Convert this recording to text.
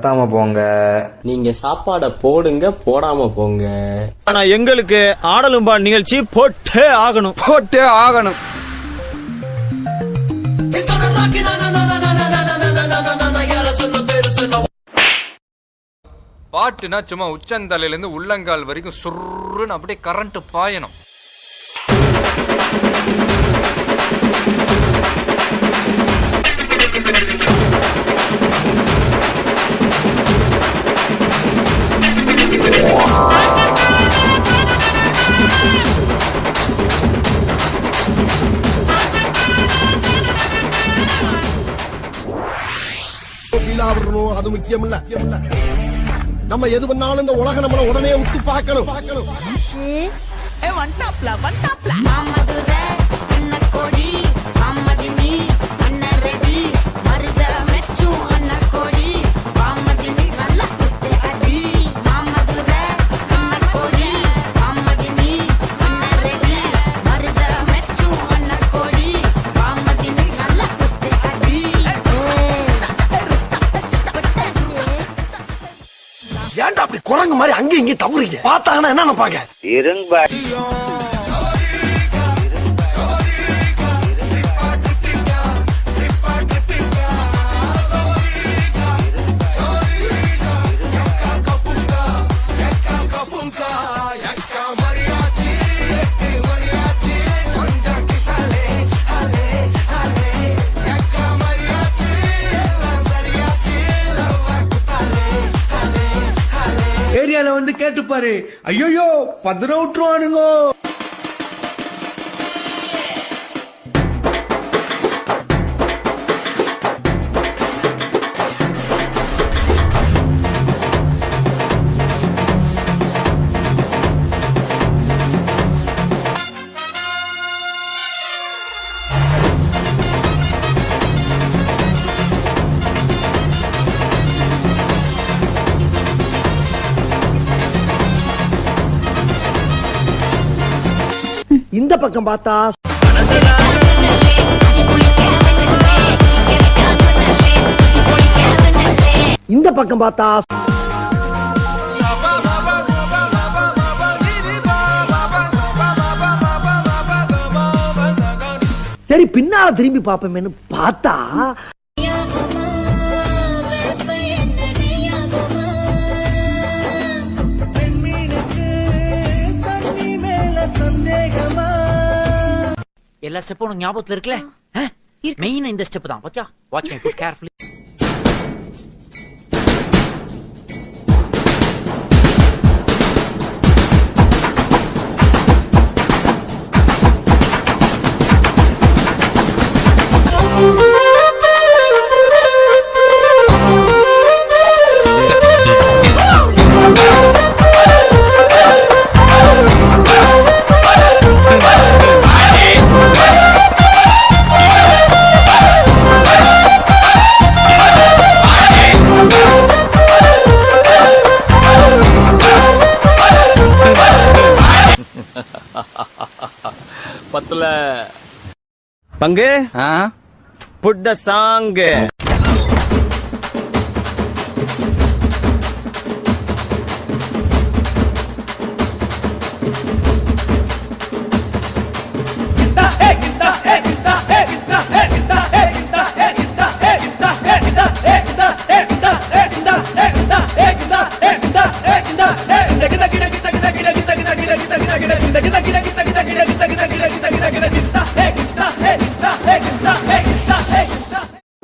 கத்தாம போங்க. நீங்க சாப்பாட போடுங்க, போடாம போங்க. ஆனா எங்களுக்கு ஆடலும்பா நிகழ்ச்சி போட்டே ஆகணும். பாட்டுனா சும்மா உச்சந்தலையில இருந்து உள்ளங்கால் வரைக்கும் சுருன்னு அப்படியே கரண்ட் பாயணும். அது முக்கியம் இல்ல. நம்ம எது பண்ணாலும் இந்த உலக நம்மள உடனே உத்து பார்க்கணும். ஏன்டா அப்படி குரங்கு மாதிரி அங்க இங்க தவறீங்க? பார்த்தாங்கன்னா என்ன நினைப்பாங்க? ஏரியால வந்து கேட்டுப்பாரு. ஐயோ பத்திரம் விட்டுருவானுங்க. இந்த பக்கம் பார்த்தா இந்த பக்கம் பார்த்தா சரி பின்னால திரும்பி பாப்போமேன்னு பார்த்தா எல்லா ஸ்டெப்பும் உனக்கு ஞாபகத்துல இருக்குல்ல? மெயின் இந்த ஸ்டெப் தான். பாத்தியா? Watch my foot carefully. பத்துல பங்கு புட் த சாங். கிட கிட கிட கிட கிட கிட கிட கிட கிட கிட கிட